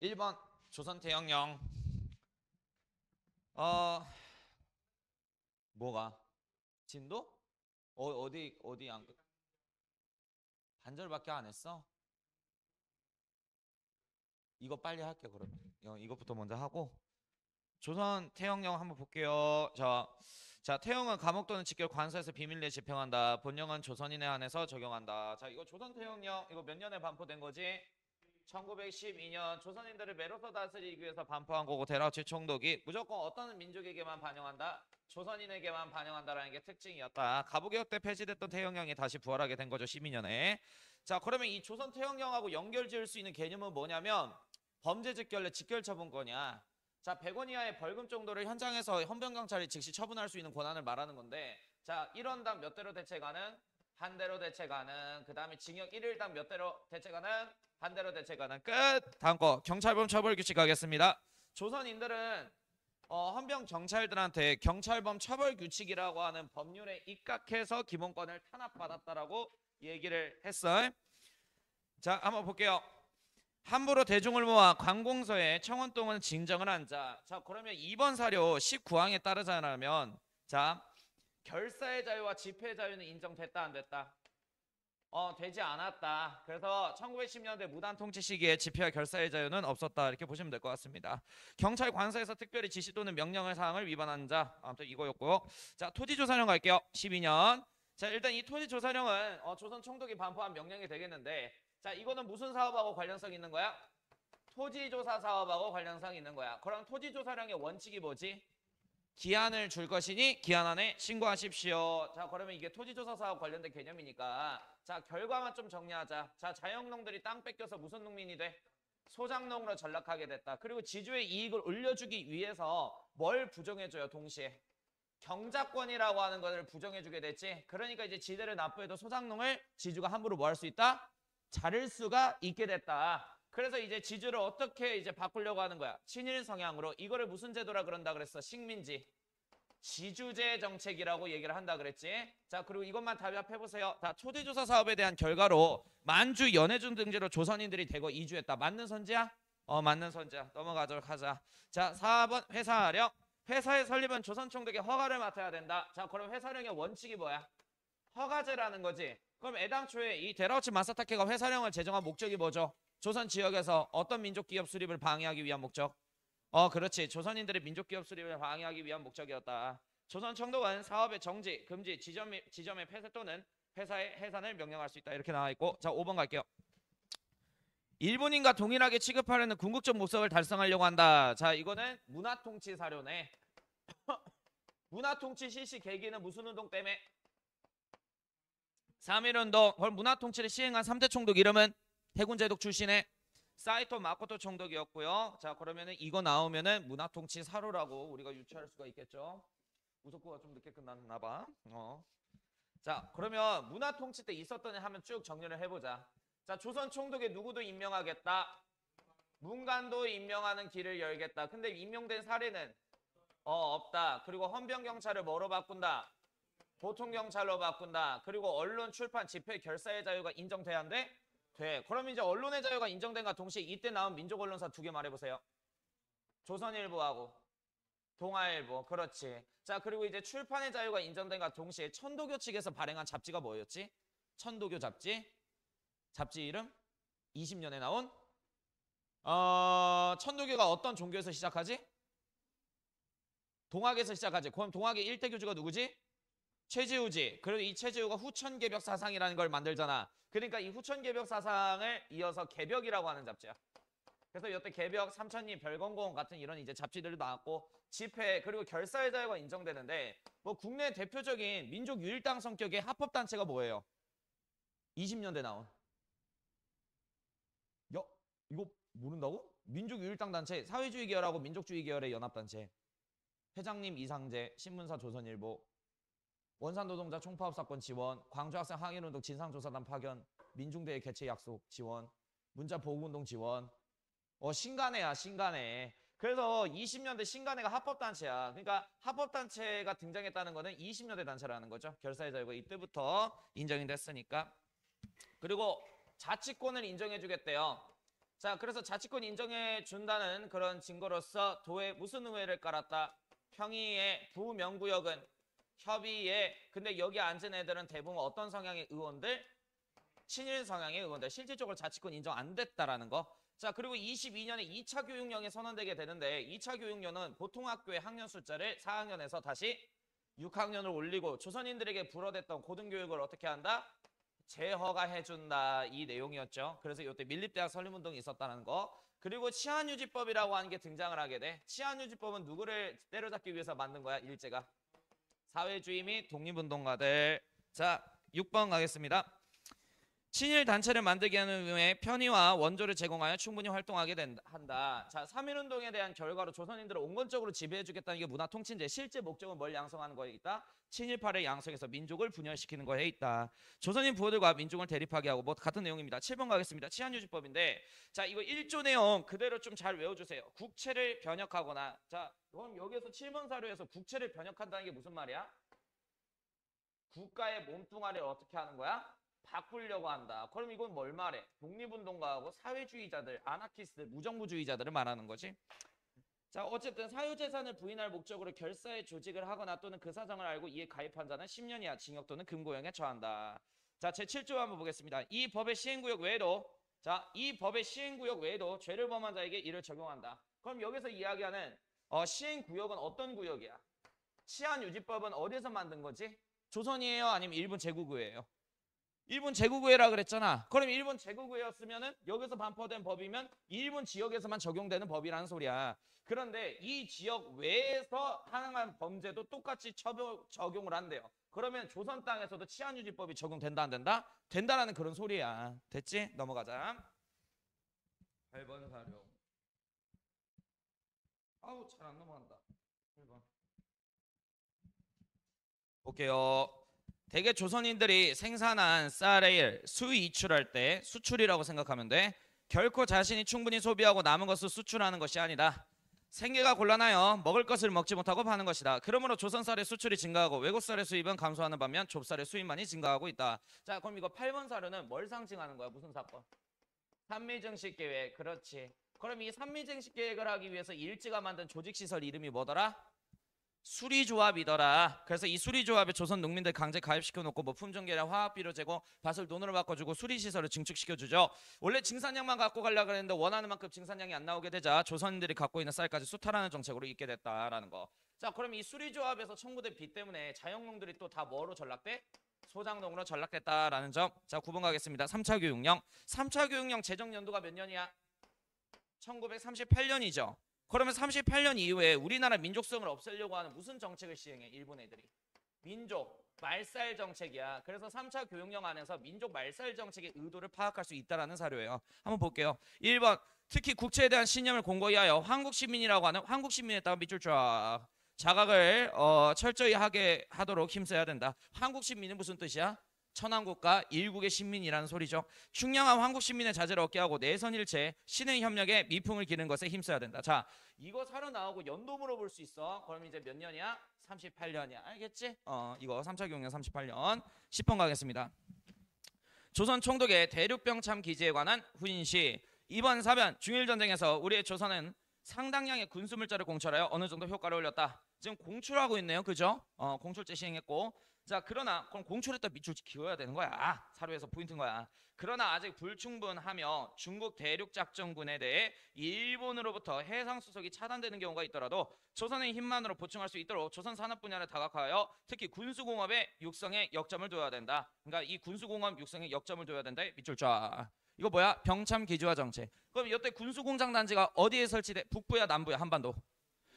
1번 조선태영령. 어 뭐가 진도? 어디 안 반절밖에 안 했어? 이거 빨리 할게 그러면. 이것부터 먼저 하고 조선 태영령 한번 볼게요. 자, 태영은 감옥 또는 직결 관서에서 비밀리에 집행한다. 본령은 조선인에 한해서 적용한다. 자, 이거 조선 태영령 이거 몇 년에 반포된 거지? 1912년 조선인들을 매로서 다스리기 위해서 반포한 거고 데라우치 총독이 무조건 어떤 민족에게만 반영한다? 조선인에게만 반영한다라는 게 특징이었다. 가부개혁 때 폐지됐던 태영령이 다시 부활하게 된 거죠. 12년에. 자, 그러면 이 조선 태영령하고 연결 지을 수 있는 개념은 뭐냐면 범죄 직결 내 직결 처분권이야. 자, 100원 이하의 벌금 정도를 현장에서 헌병경찰이 즉시 처분할 수 있는 권한을 말하는 건데, 자, 1원당 몇 대로 대체 가능? 한 대로 대체 가능. 그 다음에 징역 1일당 몇 대로 대체 가능? 한 대로 대체 가능. 끝. 다음 거 경찰범 처벌 규칙 가겠습니다. 조선인들은 헌병 경찰들한테 경찰범 처벌 규칙이라고 하는 법률에 입각해서 기본권을 탄압받았다라고 얘기를 했어요. 자, 한번 볼게요. 함부로 대중을 모아 관공서에 청원 또는 징정을 한 자. 자, 그러면 2번 사료 19항에 따르자면 자, 결사의 자유와 집회의 자유는 인정됐다 안 됐다? 되지 않았다. 그래서 1910년대 무단 통치 시기에 집회와 결사의 자유는 없었다. 이렇게 보시면 될 것 같습니다. 경찰 관서에서 특별히 지시 또는 명령의 사항을 위반한 자. 아무튼 이거였고요. 자, 토지조사령 갈게요. 12년. 자, 일단 이 토지조사령은 조선 총독이 반포한 명령이 되겠는데, 자, 이거는 무슨 사업하고 관련성이 있는 거야? 토지조사 사업하고 관련성이 있는 거야. 그럼 토지조사령의 원칙이 뭐지? 기한을 줄 것이니 기한 안에 신고하십시오. 자, 그러면 이게 토지조사 사업 관련된 개념이니까 자, 결과만 좀 정리하자. 자, 자영농들이 땅 뺏겨서 무슨 농민이 돼? 소작농으로 전락하게 됐다. 그리고 지주의 이익을 올려주기 위해서 뭘 부정해줘요? 동시에 경작권이라고 하는 것을 부정해주게 됐지. 그러니까 이제 지대를 납부해도 소작농을 지주가 함부로 뭐 할 수 있다? 자를 수가 있게 됐다. 그래서 이제 지주를 어떻게 이제 바꾸려고 하는 거야? 친일 성향으로. 이거를 무슨 제도라 그런다 그랬어? 식민지. 지주제 정책이라고 얘기를 한다 그랬지. 자, 그리고 이것만 답합해보세요. 다 토지조사 사업에 대한 결과로 만주 연해준 등지로 조선인들이 대거 이주했다. 맞는 선지야? 맞는 선지야. 넘어가도록 하자. 자, 4번 회사령. 회사의 설립은 조선 총독의 허가를 맡아야 된다. 자, 그럼 회사령의 원칙이 뭐야? 허가제라는 거지. 그럼 애당초에 이 데라우치 마사타케가 회사령을 제정한 목적이 뭐죠? 조선 지역에서 어떤 민족 기업 수립을 방해하기 위한 목적? 그렇지. 조선인들의 민족 기업 수립을 방해하기 위한 목적이었다. 조선 총독은 사업의 정지, 금지, 지점의 폐쇄 또는 회사의 해산을 명령할 수 있다. 이렇게 나와 있고, 자, 5번 갈게요. 일본인과 동일하게 취급하려는 궁극적 목적을 달성하려고 한다. 자, 이거는 문화통치 사료네. 문화통치 실시 계기는 무슨 운동 때문에? 3.1운동. 문화통치를 시행한 3대 총독 이름은 해군제독 출신의 사이토 마코토 총독이었고요. 자, 그러면은 이거 나오면은 문화통치 사료라고 우리가 유추할 수가 있겠죠. 우석구가 좀 늦게 끝났나 봐. 자, 그러면 문화통치 때 있었던 일 하면 쭉 정리를 해보자. 자, 조선 총독에 누구도 임명하겠다. 문관도 임명하는 길을 열겠다. 근데 임명된 사례는 없다. 그리고 헌병경찰을 뭐로 바꾼다? 보통경찰로 바꾼다. 그리고 언론, 출판, 집회, 결사의 자유가 인정돼야 안 돼? 돼. 그럼 이제 언론의 자유가 인정된과 동시에 이때 나온 민족 언론사 두 개 말해보세요. 조선일보하고 동아일보. 그렇지. 자, 그리고 이제 출판의 자유가 인정된과 동시에 천도교 측에서 발행한 잡지가 뭐였지? 천도교 잡지. 잡지 이름? 20년에 나온 천도교가 어떤 종교에서 시작하지? 동학에서 시작하지. 그럼 동학의 일대 교주가 누구지? 최지우지. 그리고 이 최지우가 후천개벽 사상이라는 걸 만들잖아. 그러니까 이 후천개벽 사상을 이어서 개벽이라고 하는 잡지야. 그래서 이때 개벽, 삼천리, 별건공 같은 이런 이제 잡지들도 나왔고, 집회 그리고 결사의 자유가 인정되는데, 뭐 국내 대표적인 민족 유일당 성격의 합법 단체가 뭐예요? 20년대 나온. 야, 이거 모른다고? 민족 유일당 단체, 사회주의 계열하고 민족주의 계열의 연합단체. 회장님 이상재, 신문사 조선일보. 원산노동자 총파업 사건 지원, 광주학생 항일운동 진상조사단 파견, 민중대회 개최 약속 지원, 문자보호운동 지원. 신간회야, 신간회. 그래서 20년대 신간회가 합법단체야. 그러니까 합법단체가 등장했다는 거는 20년대 단체라는 거죠. 결사의 자유가 이때부터 인정이 됐으니까. 그리고 자치권을 인정해주겠대요. 자, 그래서 자치권 인정해 준다는 그런 증거로서 도에 무슨 의회를 깔았다? 평의의 부명구역은 협의에. 근데 여기 앉은 애들은 대부분 어떤 성향의 의원들? 친일 성향의 의원들. 실질적으로 자치권 인정 안 됐다라는 거. 자, 그리고 22년에 2차 교육령이 선언되게 되는데 2차 교육령은 보통 학교의 학년 숫자를 4학년에서 다시 6학년을 올리고 조선인들에게 불어댔던 고등교육을 어떻게 한다? 재허가해준다, 이 내용이었죠. 그래서 이때 밀립대학 설립운동이 있었다는 거. 그리고 치안유지법이라고 하는 게 등장을 하게 돼. 치안유지법은 누구를 때려잡기 위해서 만든 거야? 일제가. 사회주의 및 독립운동가들. 자, 6번 가겠습니다. 친일 단체를 만들게 하는 후에 편의와 원조를 제공하여 충분히 활동하게 한다. 자, 3.1운동에 대한 결과로 조선인들을 온건적으로 지배해주겠다는 게 문화통치인데 실제 목적은 뭘 양성하는 거에 있다? 친일파를 양성해서 민족을 분열시키는 거에 있다. 조선인 부호들과 민족을 대립하게 하고 뭐 같은 내용입니다. 7번 가겠습니다. 치안유지법인데 자, 이거 1조 내용 그대로 좀 잘 외워주세요. 국채를 변역하거나. 자, 그럼 여기에서 7번 사료에서 국채를 변역한다는 게 무슨 말이야? 국가의 몸뚱아리를 어떻게 하는 거야? 바꾸려고 한다. 그럼 이건 뭘 말해? 독립운동가하고 사회주의자들, 아나키스트, 무정부주의자들을 말하는 거지. 자, 어쨌든 사유재산을 부인할 목적으로 결사의 조직을 하거나 또는 그 사정을 알고 이에 가입한 자는 10년 이하 징역 또는 금고형에 처한다. 자, 제7조 한번 보겠습니다. 이 법의 시행구역 외에도 이 법의 시행구역 외에도 죄를 범한 자에게 이를 적용한다. 그럼 여기서 이야기하는 시행구역은 어떤 구역이야? 치안유지법은 어디서 만든 거지? 조선이에요? 아니면 일본 제국이에요? 일본 제국의회라 그랬잖아. 그럼 일본 제국의회였으면은 여기서 반포된 법이면 일본 지역에서만 적용되는 법이라는 소리야. 그런데 이 지역 외에서 하는 범죄도 똑같이 적용을 한대요. 그러면 조선 땅에서도 치안유지법이 적용된다 안 된다? 된다라는 그런 소리야. 됐지? 넘어가자. 8번 사료. 아우 잘 안 넘어간다. 1번. 볼게요. 대개 조선인들이 생산한 쌀을 수이출할 때 수출이라고 생각하면 돼. 결코 자신이 충분히 소비하고 남은 것을 수출하는 것이 아니다. 생계가 곤란하여 먹을 것을 먹지 못하고 파는 것이다. 그러므로 조선쌀의 수출이 증가하고 외국쌀의 수입은 감소하는 반면 좁쌀의 수입만이 증가하고 있다. 자, 그럼 이거 8번 사료는 뭘 상징하는 거야? 무슨 사건? 삼미증식 계획. 그렇지. 그럼 이 삼미증식 계획을 하기 위해서 일제가 만든 조직시설 이름이 뭐더라? 수리조합이더라. 그래서 이 수리조합에 조선 농민들 강제 가입시켜놓고 뭐 품종계량 화학비료 제공, 밭을 돈으로 바꿔주고 수리시설을 증축시켜주죠. 원래 증산량만 갖고 가려고 했는데 원하는 만큼 증산량이 안 나오게 되자 조선인들이 갖고 있는 쌀까지 수탈하는 정책으로 있게 됐다라는 거. 자, 그럼 이 수리조합에서 청구된 빚 때문에 자영농들이 또 다 뭐로 전락돼? 소장농으로 전락됐다라는 점. 자, 9번 가겠습니다. 3차 교육령. 3차 교육령 제정 연도가 몇 년이야? 1938년이죠. 그러면 38년 이후에 우리나라 민족성을 없애려고 하는 무슨 정책을 시행해? 일본 애들이. 민족 말살 정책이야. 그래서 3차 교육령 안에서 민족 말살 정책의 의도를 파악할 수 있다는 사료예요. 한번 볼게요. 1번 특히 국채에 대한 신념을 공고히 하여 한국 시민이라고 하는 한국 시민에다가 밑줄 쫙 자각을 철저히 하게 하도록 힘써야 된다. 한국 시민은 무슨 뜻이야? 천황국가 일국의 시민이라는 소리죠. 흉량한 한국 시민의 자제를 얻게 하고 내선일체 신의 협력에 미풍을 기는 것에 힘써야 된다. 자, 이거 사료 나오고 연도 물어볼 수 있어. 그럼 이제 몇 년이야? 38년이야. 알겠지? 이거 3차 교육령 38년. 10번 가겠습니다. 조선 총독의 대륙병참 기지에 관한 훈시. 이번 사변 중일전쟁에서 우리의 조선은 상당량의 군수물자를 공철하여 어느 정도 효과를 올렸다. 지금 공출하고 있네요. 그죠? 공출제 시행했고. 자, 그러나 그럼 공출했다 밑줄 기어야 되는 거야. 사료에서 포인트인 거야. 그러나 아직 불충분하며 중국 대륙작전군에 대해 일본으로부터 해상수속이 차단되는 경우가 있더라도 조선의 힘만으로 보충할 수 있도록 조선 산업 분야를 다각화하여 특히 군수공업의 육성에 역점을 둬야 된다. 그러니까 이 군수공업 육성에 역점을 둬야 된다. 밑줄 쫙. 이거 뭐야? 병참 기지화 정책. 그럼 이때 군수공장 단지가 어디에 설치돼? 북부야 남부야? 한반도?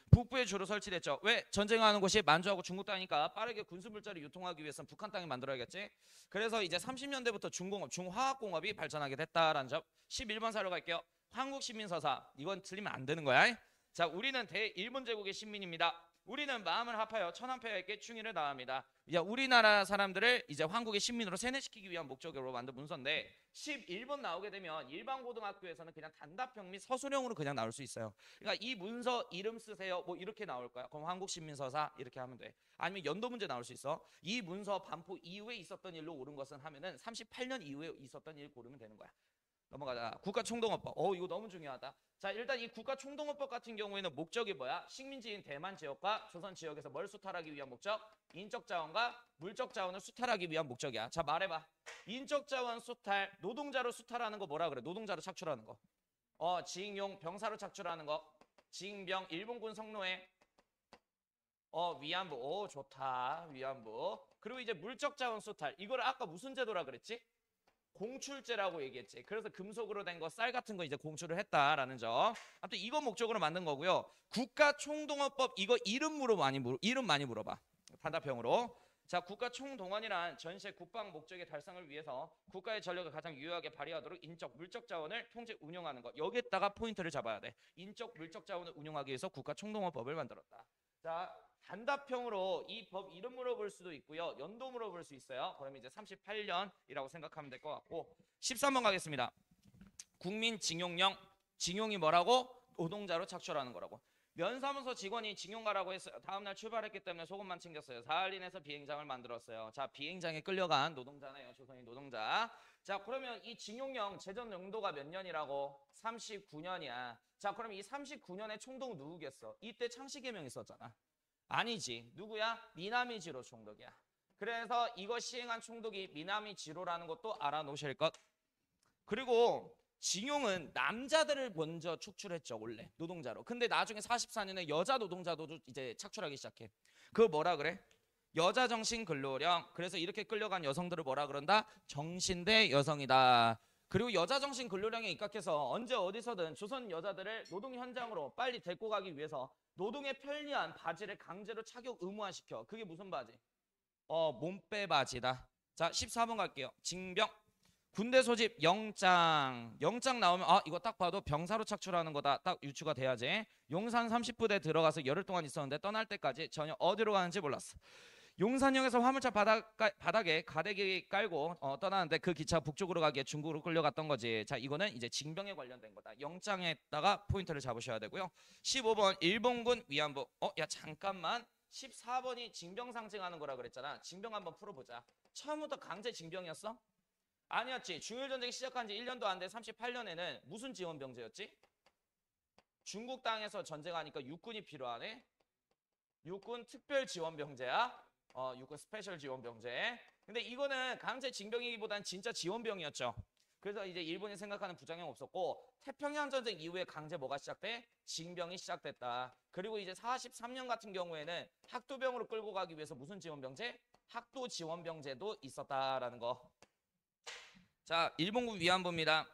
북부에 주로 설치됐죠. 왜? 전쟁하는 곳이 만주하고 중국 땅이니까 빠르게 군수물자를 유통하기 위해서는 북한 땅에 만들어야겠지. 그래서 이제 30년대부터 중공업, 중화학공업이 발전하게 됐다라는 점. 11번 사료 갈게요. 한국시민서사. 이건 틀리면 안 되는 거야. 자, 우리는 대일본 제국의 시민입니다. 우리는 마음을 합하여 천황폐하에게 충의를 다합니다. 이제 우리나라 사람들을 이제 한국의 시민으로 세뇌시키기 위한 목적으로 만든 문서인데 11번 나오게 되면 일반 고등학교에서는 그냥 단답형 및 서술형으로 그냥 나올 수 있어요. 그러니까 이 문서 이름 쓰세요. 뭐 이렇게 나올 거야. 그럼 한국시민서사 이렇게 하면 돼. 아니면 연도 문제 나올 수 있어. 이 문서 반포 이후에 있었던 일로 옳은 것은 하면은 38년 이후에 있었던 일 고르면 되는 거야. 넘어가자. 국가총동원법. 이거 너무 중요하다. 자, 일단 이 국가총동원법 같은 경우에는 목적이 뭐야? 식민지인 대만 지역과 조선 지역에서 뭘 수탈하기 위한 목적? 인적 자원과 물적 자원을 수탈하기 위한 목적이야. 자, 말해봐. 인적 자원 수탈, 노동자로 수탈하는 거 뭐라 그래? 노동자로 착출하는 거. 징용, 병사로 착출하는 거. 징병, 일본군 성노예. 위안부. 좋다. 위안부. 그리고 이제 물적 자원 수탈. 이걸 아까 무슨 제도라 그랬지? 공출제라고 얘기했지. 그래서 금속으로 된 거, 쌀 같은 거 이제 공출을 했다라는 점. 아무튼 이거 목적으로 만든 거고요. 국가총동원법 이거 이름 많이 물어봐. 단답형으로. 자, 국가총동원이란 전시의 국방 목적의 달성을 위해서 국가의 전력을 가장 유효하게 발휘하도록 인적, 물적 자원을 통제 운영하는 것. 여기에다가 포인트를 잡아야 돼. 인적, 물적 자원을 운영하기 위해서 국가총동원법을 만들었다. 자, 단답형으로 이 법 이름 물어볼 수도 있고요. 연도 물어볼 수 있어요. 그러면 이제 38년이라고 생각하면 될 것 같고 13번 가겠습니다. 국민징용령. 징용이 뭐라고? 노동자로 착출하는 거라고. 면사무소 직원이 징용가라고 했어요. 다음날 출발했기 때문에 소금만 챙겼어요. 사할 인해서 비행장을 만들었어요. 자, 비행장에 끌려간 노동자네요. 조선인 노동자. 자, 그러면 이 징용령 제전 용도가 몇 년이라고? 39년이야. 자, 그럼 이 39년의 총독 누구겠어? 이때 창씨개명 있었잖아. 아니지. 누구야? 미나미지로 총독이야. 그래서 이거 시행한 총독이 미나미지로라는 것도 알아놓으실 것. 그리고 징용은 남자들을 먼저 축출했죠. 원래 노동자로. 근데 나중에 44년에 여자 노동자도 이제 착출하기 시작해. 그걸 뭐라 그래? 여자 정신 근로령. 그래서 이렇게 끌려간 여성들을 뭐라 그런다? 정신대 여성이다. 그리고 여자 정신 근로령에 입각해서 언제 어디서든 조선 여자들을 노동 현장으로 빨리 데리고 가기 위해서 노동에 편리한 바지를 강제로 착용 의무화시켜. 그게 무슨 바지? 몸빼 바지다. 자, 14번 갈게요. 징병. 군대 소집 영장. 영장 나오면 이거 딱 봐도 병사로 착출하는 거다. 딱 유추가 돼야지. 용산 30부대 들어가서 열흘 동안 있었는데 떠날 때까지 전혀 어디로 가는지 몰랐어. 용산역에서 화물차 바닥에 가대기 깔고 떠나는데 그 기차 북쪽으로 가기에 중국으로 끌려갔던 거지. 자, 이거는 이제 징병에 관련된 거다. 영장에다가 포인트를 잡으셔야 되고요. 15번 일본군 위안부. 야 잠깐만. 14번이 징병 상징하는 거라 그랬잖아. 징병 한번 풀어보자. 처음부터 강제 징병이었어? 아니었지. 중일전쟁 시작한 지 1년도 안 돼 38년에는 무슨 지원병제였지? 중국 땅에서 전쟁하니까 육군이 필요하네. 육군 특별지원병제야. 육군 스페셜 지원병제. 근데 이거는 강제 징병이기보단 진짜 지원병이었죠. 그래서 이제 일본이 생각하는 부작용 없었고 태평양 전쟁 이후에 강제 뭐가 시작돼? 징병이 시작됐다. 그리고 이제 43년 같은 경우에는 학도병으로 끌고 가기 위해서 무슨 지원병제? 학도 지원병제도 있었다라는 거. 자, 일본군 위안부입니다.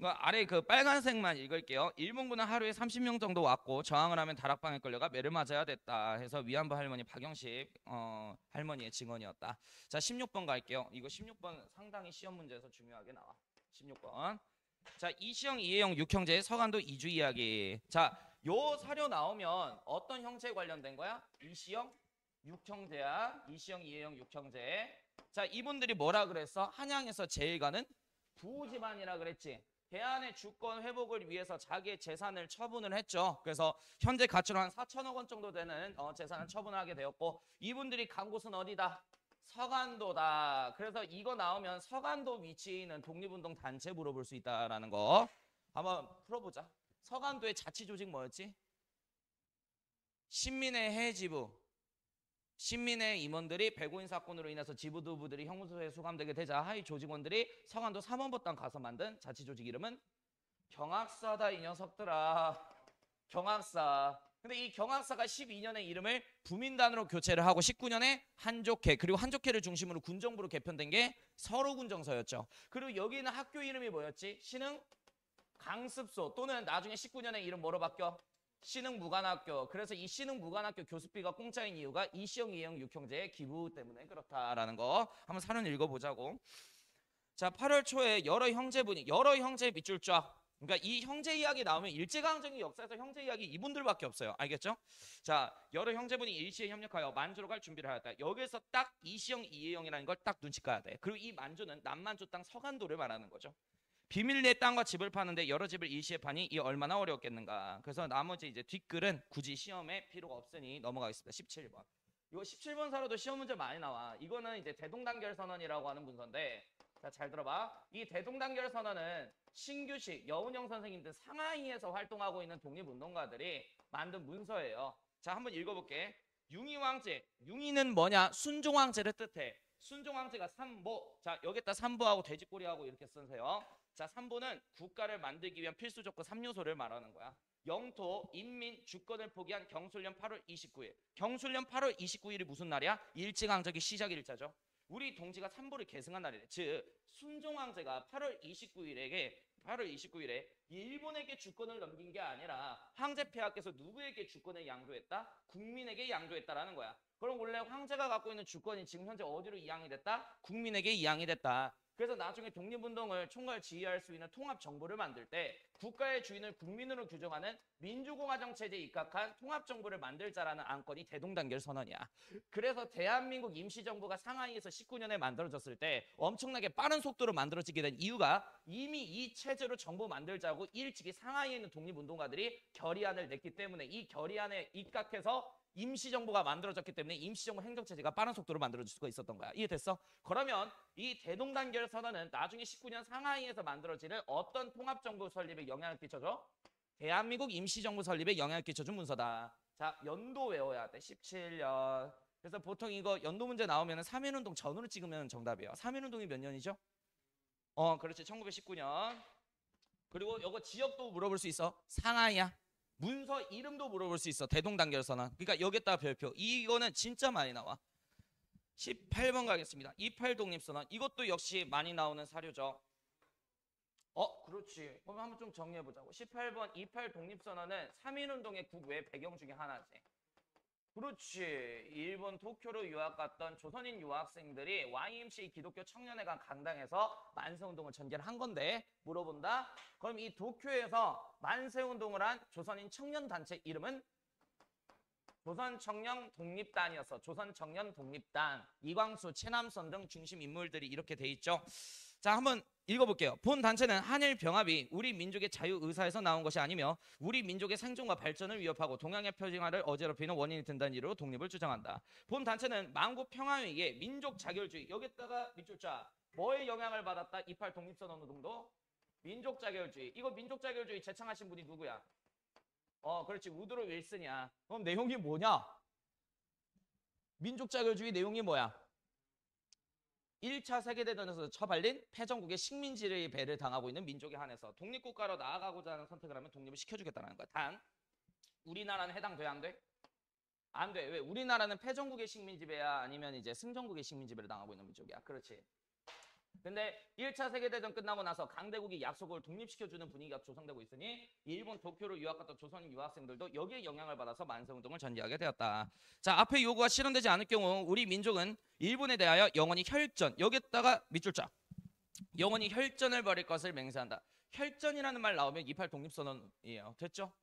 아래 그 빨간색만 읽을게요. 일본군은 하루에 30명 정도 왔고 저항을 하면 다락방에 끌려가 매를 맞아야 됐다 해서 위안부 할머니 박영식 할머니의 증언이었다. 자, 16번 갈게요. 이거 16번 상당히 시험 문제에서 중요하게 나와. 16번. 자, 이시영 이혜영 육형제의 서간도 이주 이야기. 자, 요 사료 나오면 어떤 형제에 관련된 거야? 이시영 육형제야. 이시영 이혜영 육형제. 자, 이분들이 뭐라 그랬어? 한양에서 제일 가는 부집안이라 그랬지. 대한의 주권 회복을 위해서 자기의 재산을 처분을 했죠. 그래서 현재 가치로 한 4천억 원 정도 되는 재산을 처분하게 되었고 이분들이 간 곳은 어디다? 서간도다. 그래서 이거 나오면 서간도 위치에 있는 독립운동 단체 물어볼 수 있다라는 거 한번 풀어보자. 서간도의 자치조직 뭐였지? 신민의 해지부. 신민의 임원들이 배고인 사건으로 인해서 지부두부들이 형무소에 수감되게 되자 하위 조직원들이 서간도 삼원법당 가서 만든 자치조직 이름은 경학사다. 이 녀석들아. 경학사. 근데 이 경학사가 12년에 이름을 부민단으로 교체를 하고 19년에 한족회, 그리고 한족회를 중심으로 군정부로 개편된 게 서로군정서였죠. 그리고 여기는 학교 이름이 뭐였지? 신흥 강습소. 또는 나중에 19년에 이름 뭐로 바뀌어? 신흥무관학교. 그래서 이 신흥무관학교 교습비가 공짜인 이유가 이시영 이혜영 육형제의 기부 때문에 그렇다라는 거 한번 사연 읽어보자고. 자, 8월 초에 여러 형제 밑줄 쫙. 그러니까 이 형제 이야기 나오면 일제강점기 역사에서 형제 이야기 이분들밖에 없어요. 알겠죠? 자, 여러 형제분이 일시에 협력하여 만주로 갈 준비를 하였다. 여기서 딱 이시영 이혜영이라는 걸 딱 눈치 까야 돼. 그리고 이 만주는 남만주 땅 서간도를 말하는 거죠. 비밀리에 땅과 집을 파는데 여러 집을 일시에 파니 이 얼마나 어려웠겠는가. 그래서 나머지 이제 뒷글은 굳이 시험에 필요가 없으니 넘어가겠습니다. 17번. 이거 17번 사로도 시험 문제 많이 나와. 이거는 이제 대동단결 선언이라고 하는 문서인데, 자, 잘 들어봐. 이 대동단결 선언은 신규식, 여운형 선생님 등 상하이에서 활동하고 있는 독립운동가들이 만든 문서예요. 자, 한번 읽어볼게. 융의왕제, 융의는 뭐냐? 순종왕제를 뜻해. 순종왕제가 삼보. 자, 여기다 삼보하고 돼지꼬리하고 이렇게 쓰세요. 자, 삼보는 국가를 만들기 위한 필수 조건 3요소를 말하는 거야. 영토, 인민, 주권을 포기한 경술년 8월 29일. 경술년 8월 29일이 무슨 날이야? 일제강점기 시작 일자죠. 우리 동지가 삼보를 계승한 날이래. 즉 순종왕제가 8월 29일에 일본에게 주권을 넘긴 게 아니라 황제 폐하께서 누구에게 주권을 양도했다? 국민에게 양도했다라는 거야. 그럼 원래 황제가 갖고 있는 주권이 지금 현재 어디로 이양이 됐다? 국민에게 이양이 됐다. 그래서 나중에 독립운동을 총괄 지휘할 수 있는 통합정부를 만들 때 국가의 주인을 국민으로 규정하는 민주공화정 체제에 입각한 통합정부를 만들자라는 안건이 대동단결선언이야. 그래서 대한민국 임시정부가 상하이에서 19년에 만들어졌을 때 엄청나게 빠른 속도로 만들어지게 된 이유가 이미 이 체제로 정부 만들자고 일찍이 상하이에 있는 독립운동가들이 결의안을 냈기 때문에 이 결의안에 입각해서 임시정부가 만들어졌기 때문에 임시정부 행정체제가 빠른 속도로 만들어질 수가 있었던 거야. 이해됐어? 그러면 이 대동단결 선언은 나중에 19년 상하이에서 만들어지는 어떤 통합정부 설립에 영향을 끼쳐줘? 대한민국 임시정부 설립에 영향을 끼쳐준 문서다. 자, 연도 외워야 돼. 17년. 그래서 보통 이거 연도 문제 나오면 3.1운동 전으로 찍으면 정답이에요. 3.1운동이 몇 년이죠? 그렇지. 1919년. 그리고 이거 지역도 물어볼 수 있어. 상하이야. 문서 이름도 물어볼 수 있어. 대동단결선언. 그러니까 여기다가 별표. 이거는 진짜 많이 나와. 18번 가겠습니다. 28 독립선언. 이것도 역시 많이 나오는 사료죠. 그렇지. 그럼 한번 좀 정리해보자고. 18번 28 독립선언은 3.1운동의 국외 배경 중에 하나지. 그렇지. 일본 도쿄로 유학 갔던 조선인 유학생들이 YMCA 기독교 청년회관 강당에서 만세운동을 전개를 한 건데 물어본다. 그럼 이 도쿄에서 만세운동을 한 조선인 청년단체 이름은 조선청년 독립단이었어. 조선청년 독립단. 이광수, 최남선 등 중심 인물들이 이렇게 돼 있죠. 자, 한번 읽어볼게요. 본 단체는 한일 병합이 우리 민족의 자유의사에서 나온 것이 아니며 우리 민족의 생존과 발전을 위협하고 동양의 표징화를 어지럽히는 원인이 된다는 이유로 독립을 주장한다. 본 단체는 만국 평화위기에 민족 자결주의, 여기다가 밑줄 자, 뭐에 영향을 받았다? 28 독립선언 운동도 민족 자결주의. 이거 민족 자결주의 제창하신 분이 누구야? 그렇지. 우드로 윌슨이야. 그럼 내용이 뭐냐? 민족 자결주의 내용이 뭐야? 1차 세계대전에서 처발린 패전국의 식민지의 배를 당하고 있는 민족에 한해서 독립국가로 나아가고자 하는 선택을 하면 독립을 시켜주겠다는 거야. 단 우리나라는 해당돼? 안 돼? 안 돼. 왜? 우리나라는 패전국의 식민지배야 아니면 이제 승전국의 식민지배를 당하고 있는 민족이야. 그렇지. 근데 1차 세계대전 끝나고 나서 강대국이 약속을 독립시켜주는 분위기가 조성되고 있으니 일본 도쿄로 유학 갔던 조선인 유학생들도 여기에 영향을 받아서 만세운동을 전개하게 되었다. 자, 앞의 요구가 실현되지 않을 경우 우리 민족은 일본에 대하여 영원히 혈전, 여기다가 밑줄자, 영원히 혈전을 벌일 것을 맹세한다. 혈전이라는 말 나오면 28 독립선언이에요. 됐죠?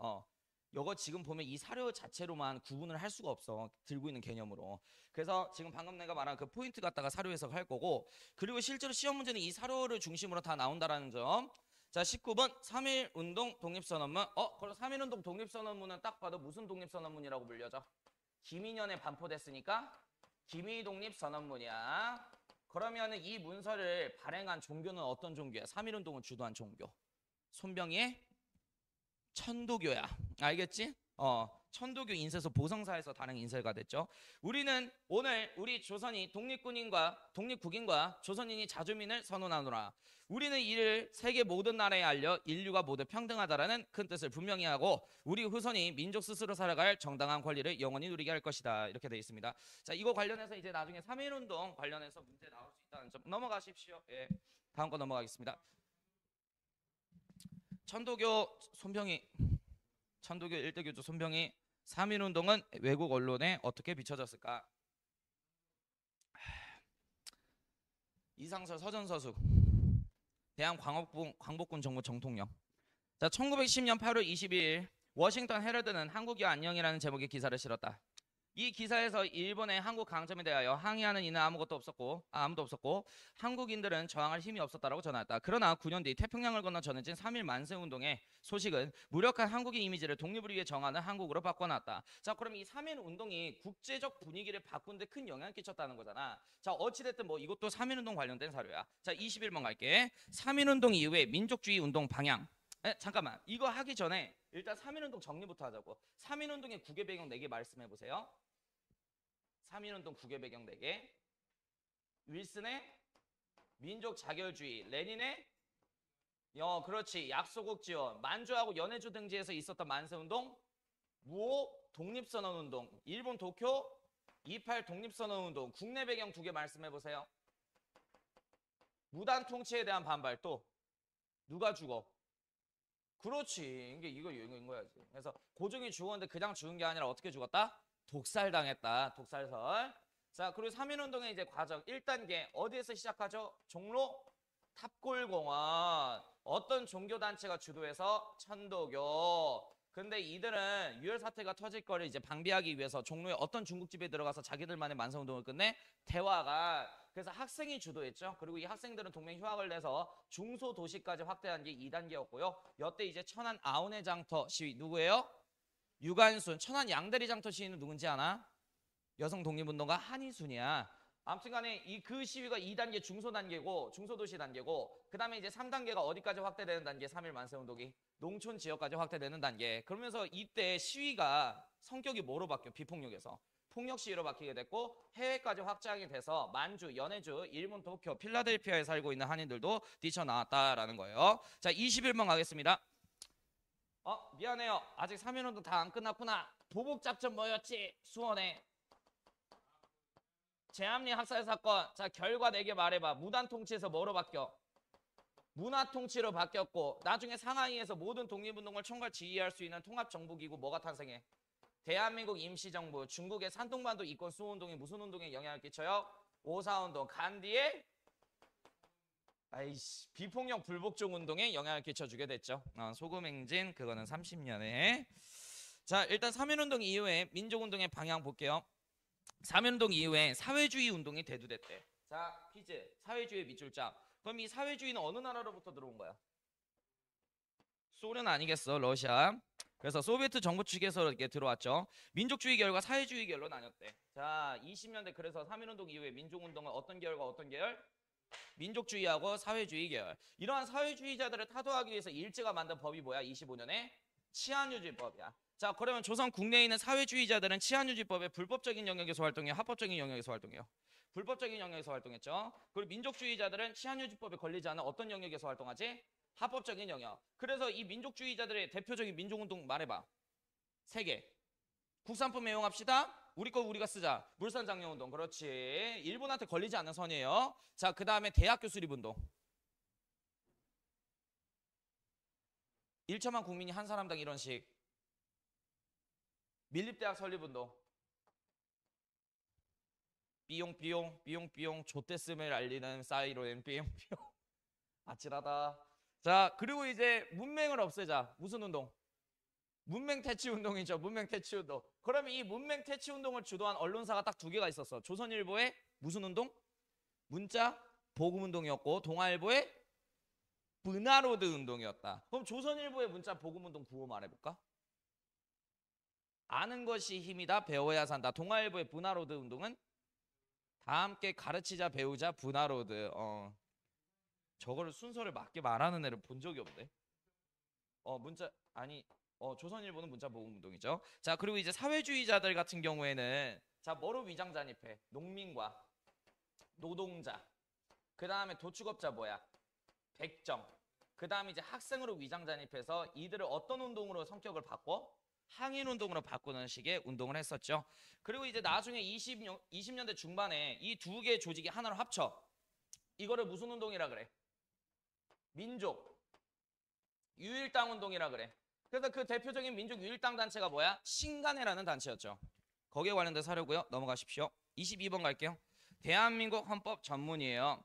요거 지금 보면 이 사료 자체로만 구분을 할 수가 없어. 들고 있는 개념으로. 그래서 지금 방금 내가 말한 그 포인트 갖다가 사료 해석할 거고, 그리고 실제로 시험 문제는 이 사료를 중심으로 다 나온다라는 점. 자, 19번 3.1운동 독립선언문. 그럼 3.1운동 독립선언문은 딱 봐도 무슨 독립선언문이라고 불려져? 김인현에 반포됐으니까 김이 독립선언문이야. 그러면 이 문서를 발행한 종교는 어떤 종교야? 3.1운동을 주도한 종교. 손병희의 천도교야. 알겠지? 천도교 인쇄소 보성사에서 단행 인쇄가 됐죠. 우리는 오늘 우리 조선이 독립국인과 조선인이 자주민을 선언하노라. 우리는 이를 세계 모든 나라에 알려 인류가 모두 평등하다라는 큰 뜻을 분명히 하고 우리 후손이 민족 스스로 살아갈 정당한 권리를 영원히 누리게 할 것이다. 이렇게 되어 있습니다. 자, 이거 관련해서 이제 나중에 3.1운동 관련해서 문제 나올 수 있다는 점 넘어가십시오. 예, 다음 거 넘어가겠습니다. 천도교 1대 교주 손병희 3.1운동은 외국 언론에 어떻게 비춰졌을까? 이상설 서전서수 대한광복군 정부 정통령. 자, 1910년 8월 22일 워싱턴 헤럴드는 한국이와 안녕이라는 제목의 기사를 실었다. 이 기사에서 일본의 한국 강점에 대하여 항의하는 이는 아무도 없었고 한국인들은 저항할 힘이 없었다라고 전하였다. 그러나 9년 뒤 태평양을 건너 전해진 3.1 만세운동의 소식은 무력한 한국의 이미지를 독립을 위해 정하는 한국으로 바꿔놨다. 자, 그럼 이 3.1 운동이 국제적 분위기를 바꾸는 데 큰 영향을 끼쳤다는 거잖아. 자, 어찌됐든 뭐 이것도 3.1 운동 관련된 사료야. 자, 21번 갈게. 3.1 운동 이후에 민족주의 운동 방향. 잠깐만, 이거 하기 전에 일단 3.1 운동 정리부터 하자고. 3.1 운동의 국외 배경 4개 말씀해 보세요. 3.1 운동 국외 배경 4개. 윌슨의 민족 자결주의, 레닌의 그렇지, 약소국 지원, 만주하고 연해주 등지에서 있었던 만세운동, 무오 독립선언운동, 일본 도쿄 28 독립선언운동. 국내 배경 2개 말씀해 보세요. 무단 통치에 대한 반발. 또 누가 죽어? 그렇지, 이게 이거인 거야지. 그래서 고종이 죽었는데 그냥 죽은 게 아니라 어떻게 죽었다? 독살당했다. 독살설. 자, 그리고 3.1 운동의 이제 과정 1단계 어디에서 시작하죠? 종로 탑골공원. 어떤 종교단체가 주도해서 천도교. 근데 이들은 유혈 사태가 터질 거를 이제 방비하기 위해서 종로에 어떤 중국집에 들어가서 자기들만의 만세운동을 끝내 대화가. 그래서 학생이 주도했죠. 그리고 이 학생들은 동맹 휴학을 내서 중소도시까지 확대한 게 2단계였고요. 여태 이제 천안 아우네 장터 시위 누구예요? 유관순. 천안 양대리 장터 시위는 누군지 아나? 여성 독립운동가 한희순이야. 아무튼 간에 그 시위가 2단계 중소단계고 중소도시 단계고, 그 다음에 이제 3단계가 어디까지 확대되는 단계? 3.1 만세운동이 농촌 지역까지 확대되는 단계. 그러면서 이때 시위가 성격이 뭐로 바뀌어? 비폭력에서 폭력 시위로 바뀌게 됐고, 해외까지 확장이 돼서 만주, 연해주, 일본 도쿄, 필라델피아에 살고 있는 한인들도 뛰쳐나왔다라는 거예요. 자, 21번 가겠습니다. 미안해요. 아직 3.1 운동 다 안 끝났구나. 보복작전 뭐였지? 수원에 제암리 학살 사건. 자, 결과 4개 말해봐. 무단 통치에서 뭐로 바뀌어? 문화 통치로 바뀌었고, 나중에 상하이에서 모든 독립운동을 총괄 지휘할 수 있는 통합정부기구 뭐가 탄생해? 대한민국 임시정부. 중국의 산둥반도 이권 수호운동이 무슨 운동에 영향을 끼쳐요? 5.4운동. 간디의 비폭력 불복종 운동에 영향을 끼쳐주게 됐죠. 소금행진 그거는 30년에. 자, 일단 3.1 운동 이후에 민족운동의 방향 볼게요. 3.1 운동 이후에 사회주의 운동이 대두됐대. 자, 퀴즈. 사회주의 밑줄짝. 그럼 이 사회주의는 어느 나라로부터 들어온 거야? 소련 아니겠어? 러시아. 그래서 소비에트 정부 측에서 이렇게 들어왔죠. 민족주의 계열과 사회주의 계열로 나뉘었대. 자, 20년대 그래서 3.1 운동 이후에 민족운동은 어떤 계열과 어떤 계열? 민족주의하고 사회주의 계열. 이러한 사회주의자들을 타도하기 위해서 일제가 만든 법이 뭐야? 25년에 치안유지법이야. 자, 그러면 조선 국내에 있는 사회주의자들은 치안유지법의 불법적인 영역에서 활동해요? 합법적인 영역에서 활동해요? 불법적인 영역에서 활동했죠. 그리고 민족주의자들은 치안유지법에 걸리지 않은 어떤 영역에서 활동하지? 합법적인 영역. 그래서 이 민족주의자들의 대표적인 민족운동 말해봐. 3개. 국산품 애용합시다. 우리 거 우리가 쓰자. 물산장려운동. 그렇지. 일본한테 걸리지 않는 선이에요. 자, 그 다음에 대학교 수립운동. 1천만 국민이 한 사람당 이런 식. 밀립대학 설립운동. 삐용 좆됐음을 알리는 사이로엔 삐용. 아찔하다. 자, 그리고 이제 문맹을 없애자. 무슨 운동? 문맹 퇴치 운동이죠. 문맹 퇴치 운동. 그러면 이 문맹 퇴치 운동을 주도한 언론사가 딱 2개가 있었어. 조선일보의 무슨 운동? 문자 복음 운동이었고, 동아일보의 브나로드 운동이었다. 그럼 조선일보의 문자 복음 운동 구호 말해볼까? 아는 것이 힘이다. 배워야 산다. 동아일보의 브나로드 운동은 다 함께 가르치자, 배우자, 브나로드. 저거를 순서를 맞게 말하는 애를 본 적이 없네. 문자 아니 조선일보는 문자 보호 운동이죠. 자, 그리고 이제 사회주의자들 같은 경우에는 자, 뭐로 위장 잔입해? 농민과 노동자. 그 다음에 도축업자 뭐야? 백정. 그 다음에 이제 학생으로 위장 잔입해서 이들을 어떤 운동으로 성격을 바꿔? 항일 운동으로 바꾸는 식의 운동을 했었죠. 그리고 이제 나중에 20년대 중반에 이 2개의 조직이 하나로 합쳐. 이거를 무슨 운동이라 그래? 민족 유일당 운동이라 그래. 그래서 그 대표적인 민족 유일당 단체가 뭐야? 신간회라는 단체였죠. 거기에 관련된 사료고요. 넘어가십시오. 22번 갈게요. 대한민국 헌법 전문이에요.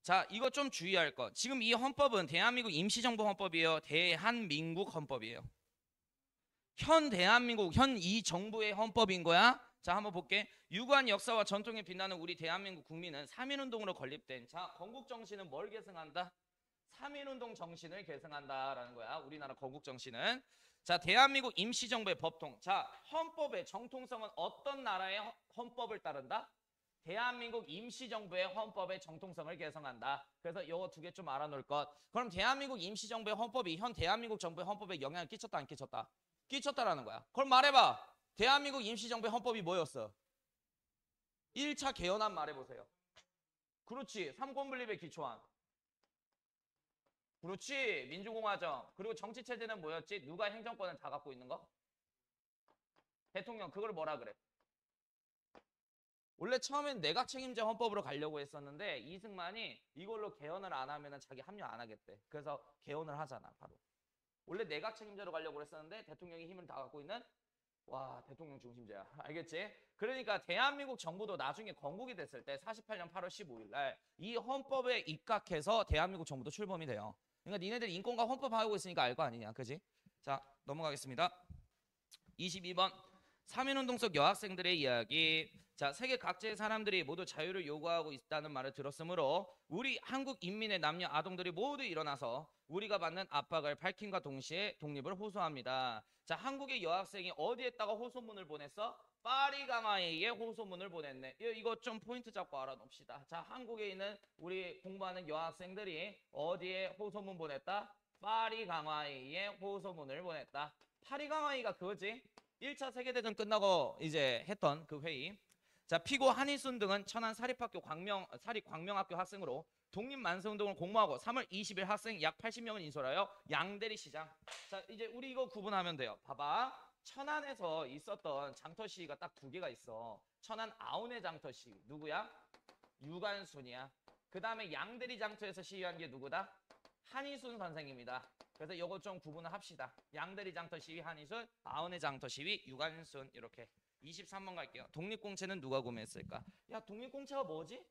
자, 이거 좀 주의할 것. 지금 이 헌법은 대한민국 임시정부 헌법이에요? 대한민국 헌법이에요? 현 대한민국, 현 이 정부의 헌법인 거야? 자, 한번 볼게. 유구한 역사와 전통에 빛나는 우리 대한민국 국민은 3.1운동으로 건립된 자, 건국 정신은 뭘 계승한다? 3.1운동 정신을 계승한다라는 거야. 우리나라 건국 정신은. 자, 대한민국 임시정부의 법통. 자, 헌법의 정통성은 어떤 나라의 헌법을 따른다? 대한민국 임시정부의 헌법의 정통성을 계승한다. 그래서 이거 두 개 좀 알아놓을 것. 그럼 대한민국 임시정부의 헌법이 현 대한민국 정부의 헌법에 영향을 끼쳤다 안 끼쳤다? 끼쳤다라는 거야. 그럼 말해봐. 대한민국 임시정부의 헌법이 뭐였어? 1차 개헌안 말해보세요. 그렇지. 삼권분립의 기초안. 그렇지. 민주공화정. 그리고 정치체제는 뭐였지? 누가 행정권을 다 갖고 있는 거? 대통령. 그걸 뭐라 그래? 원래 처음엔 내각 책임제 헌법으로 가려고 했었는데 이승만이 이걸로 개헌을 안 하면 자기 합류 안 하겠대. 그래서 개헌을 하잖아. 바로. 원래 내각 책임제로 가려고 했었는데 대통령이 힘을 다 갖고 있는 와, 대통령 중심제야. 알겠지? 그러니까 대한민국 정부도 나중에 건국이 됐을 때 48년 8월 15일 날 이 헌법에 입각해서 대한민국 정부도 출범이 돼요. 그러니까 니네들 인권과 헌법 하고 있으니까 알 거 아니냐. 그지? 자, 넘어가겠습니다. 22번. 3.1운동 속 여학생들의 이야기. 자, 세계 각지의 사람들이 모두 자유를 요구하고 있다는 말을 들었으므로 우리 한국 인민의 남녀 아동들이 모두 일어나서 우리가 받는 압박을 밝힘과 동시에 독립을 호소합니다. 자, 한국의 여학생이 어디에다가 호소문을 보냈어? 파리 강화에게 호소문을 보냈네. 이거 좀 포인트 잡고 알아놓읍시다. 자, 한국에 있는 우리 공부하는 여학생들이 어디에 호소문 보냈다? 파리 강화에게 호소문을 보냈다. 파리 강화회의가 그거지? 1차 세계대전 끝나고 이제 했던 그 회의. 자, 피고 한일순 등은 천안 사립광명학교 학생으로 독립만세운동을 공모하고 3월 20일 학생 약 80명을 인솔하여 양대리시장. 자, 이제 우리 이거 구분하면 돼요. 봐봐. 천안에서 있었던 장터 시위가 딱 두 개가 있어. 천안 아운의 장터 시위. 누구야? 유관순이야. 그 다음에 양대리 장터에서 시위한 게 누구다? 한희순 선생입니다. 그래서 이거 좀 구분을 합시다. 양대리 장터 시위 한희순, 아운의 장터 시위 유관순. 이렇게. 23번 갈게요. 독립공채는 누가 구매했을까? 야, 독립공채가 뭐지?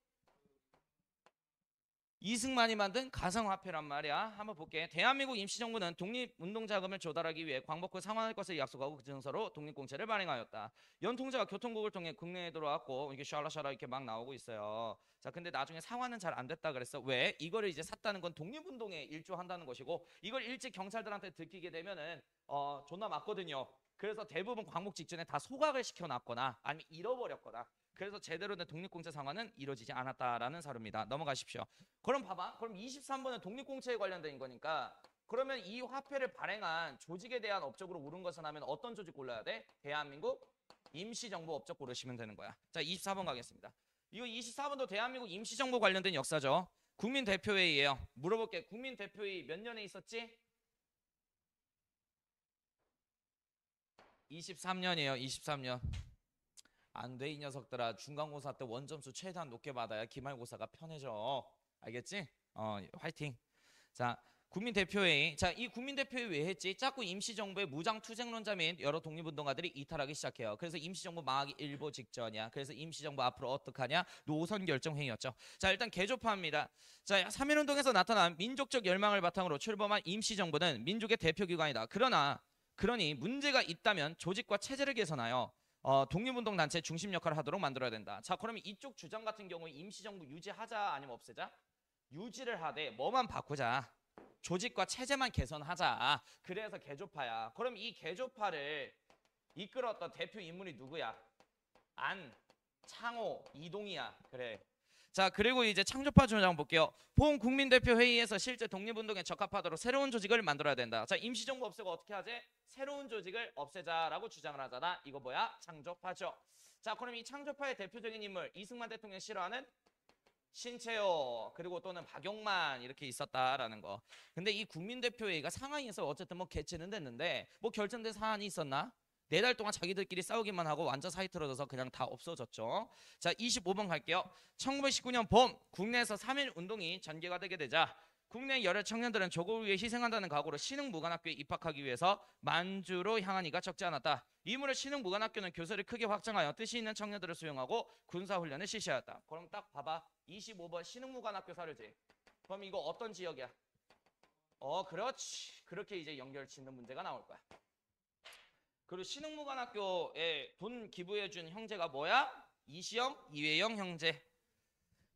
이승만이 만든 가상화폐란 말이야. 한번 볼게. 대한민국 임시정부는 독립운동자금을 조달하기 위해 광복후 상환할 것을 약속하고 그 증서로 독립공채를 발행하였다. 연통제가 교통국을 통해 국내에 들어왔고 이게 샤라샤라 이렇게 막 나오고 있어요. 자, 근데 나중에 상환은 잘 안 됐다 그랬어. 왜? 이거를 이제 샀다는 건 독립운동에 일조한다는 것이고 이걸 일찍 경찰들한테 들키게 되면은 존나 맞거든요. 그래서 대부분 광복 직전에 다 소각을 시켜놨거나 아니면 잃어버렸거나 그래서 제대로 된 독립공채 상환은 이루어지지 않았다라는 사료입니다. 넘어가십시오. 그럼 봐봐. 그럼 23번은 독립공채에 관련된 거니까 그러면 이 화폐를 발행한 조직에 대한 업적으로 옳은 것은 하면 어떤 조직 골라야 돼? 대한민국 임시정부 업적 고르시면 되는 거야. 자, 24번 가겠습니다. 이거 24번도 대한민국 임시정부 관련된 역사죠. 국민대표회의예요. 물어볼게. 국민대표회의 몇 년에 있었지? 23년이에요. 23년. 안 돼 이 녀석들아. 중간고사 때 원점수 최대한 높게 받아야 기말고사가 편해져. 알겠지? 화이팅. 자, 국민대표회의. 자, 이 국민대표회의 왜 했지? 자꾸 임시정부의 무장투쟁론자 및 여러 독립운동가들이 이탈하기 시작해요. 그래서 임시정부 망하기 일보 직전이야. 그래서 임시정부 앞으로 어떡하냐? 노선결정회의였죠. 자, 일단 개조파입니다. 자, 3.1운동에서 나타난 민족적 열망을 바탕으로 출범한 임시정부는 민족의 대표기관이다. 그러니 문제가 있다면 조직과 체제를 개선하여 독립운동 단체 중심 역할을 하도록 만들어야 된다. 자, 그러면 이쪽 주장 같은 경우에 임시정부 유지하자 아니면 없애자? 유지를 하되 뭐만 바꾸자. 조직과 체제만 개선하자. 그래서 개조파야. 그럼 이 개조파를 이끌었던 대표 인물이 누구야? 창호, 이동이야. 그래. 자, 그리고 이제 창조파 주장 볼게요. 본 국민대표회의에서 실제 독립운동에 적합하도록 새로운 조직을 만들어야 된다. 자, 임시정부 없애고 어떻게 하지? 새로운 조직을 없애자라고 주장을 하잖아. 이거 뭐야? 창조파죠. 자, 그럼 이 창조파의 대표적인 인물 이승만 대통령 싫어하는 신채호 그리고 또는 박용만 이렇게 있었다라는 거. 근데 이 국민대표회의가 상하이에서 어쨌든 뭐 개최는 됐는데 뭐 결정된 사안이 있었나? 4달 동안 자기들끼리 싸우기만 하고 완전 사이 틀어져서 그냥 다 없어졌죠. 자, 25번 갈게요. 1919년 봄 국내에서 3.1 운동이 전개가 되게 되자 국내 여러 청년들은 조국을 위해 희생한다는 각오로 신흥무관학교에 입학하기 위해서 만주로 향한 이가 적지 않았다. 이무렵 신흥무관학교는 교수를 크게 확장하여 뜻이 있는 청년들을 수용하고 군사훈련을 실시하였다. 그럼 딱 봐봐. 25번 신흥무관학교 사료지. 그럼 이거 어떤 지역이야? 그렇지. 그렇게 이제 연결 짓는 문제가 나올 거야. 그리고 신흥무관학교에 돈 기부해준 형제가 뭐야? 이시영, 이회영 형제.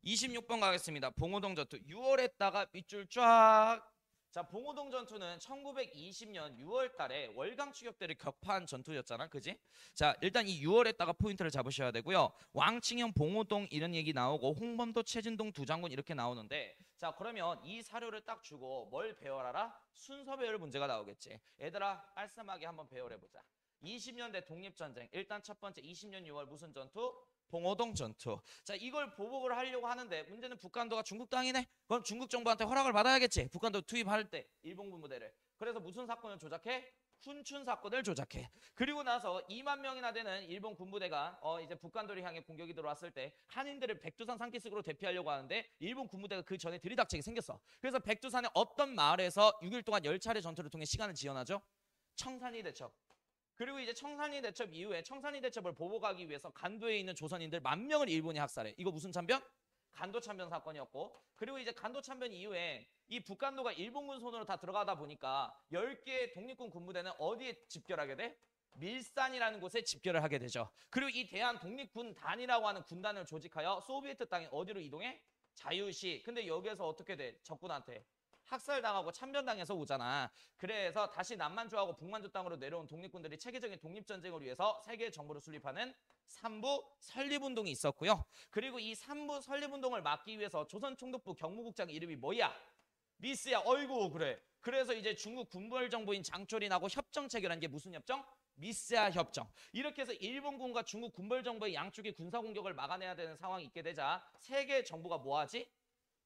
26번 가겠습니다. 봉오동 전투 6월에다가 밑줄 쫙. 자, 봉오동 전투는 1920년 6월 달에 월강 추격대를 격파한 전투였잖아. 그지? 자, 일단 이 6월에다가 포인트를 잡으셔야 되고요. 왕칭형, 봉오동 이런 얘기 나오고 홍범도, 최진동 두 장군 이렇게 나오는데, 자, 그러면 이 사료를 딱 주고 뭘 배열하라? 순서 배열 문제가 나오겠지. 얘들아, 깔쌈하게 한번 배열해보자. 20년대 독립전쟁. 일단 첫 번째 20년 6월 무슨 전투? 봉오동 전투. 자, 이걸 보복을 하려고 하는데 문제는 북한도가 중국 땅이네. 그럼 중국 정부한테 허락을 받아야겠지. 북한도 투입할 때 일본 군부대를. 그래서 무슨 사건을 조작해? 훈춘 사건을 조작해. 그리고 나서 2만 명이나 되는 일본 군부대가 이제 북한도를 향해 공격이 들어왔을 때 한인들을 백두산 산기슭으로 대피하려고 하는데 일본 군부대가 그 전에 들이닥치게 생겼어. 그래서 백두산의 어떤 마을에서 6일 동안 10차례 전투를 통해 시간을 지연하죠. 청산리 대첩. 그리고 이제 청산리 대첩 이후에 청산리 대첩을 보복하기 위해서 간도에 있는 조선인들 10,000명을 일본이 학살해. 이거 무슨 참변? 간도 참변 사건이었고, 그리고 이제 간도 참변 이후에 이 북간도가 일본군 손으로 다 들어가다 보니까 10개의 독립군 군부대는 어디에 집결하게 돼? 밀산이라는 곳에 집결을 하게 되죠. 그리고 이 대한 독립군단이라고 하는 군단을 조직하여 소비에트 땅에 어디로 이동해? 자유시. 근데 여기에서 어떻게 돼? 적군한테 학살당하고 참변당해서 오잖아. 그래서 다시 남만주하고 북만주 땅으로 내려온 독립군들이 체계적인 독립전쟁을 위해서 세계의 정부를 수립하는 삼부 설립운동이 있었고요. 그리고 이 삼부 설립운동을 막기 위해서 조선총독부 경무국장 이름이 뭐야? 미스야. 어이구, 그래. 그래서 이제 중국 군벌정부인 장초린하고 협정 체결한 게 무슨 협정? 미스야 협정. 이렇게 해서 일본군과 중국 군벌정부의 양쪽이 군사공격을 막아내야 되는 상황이 있게 되자 세계 정부가 뭐하지?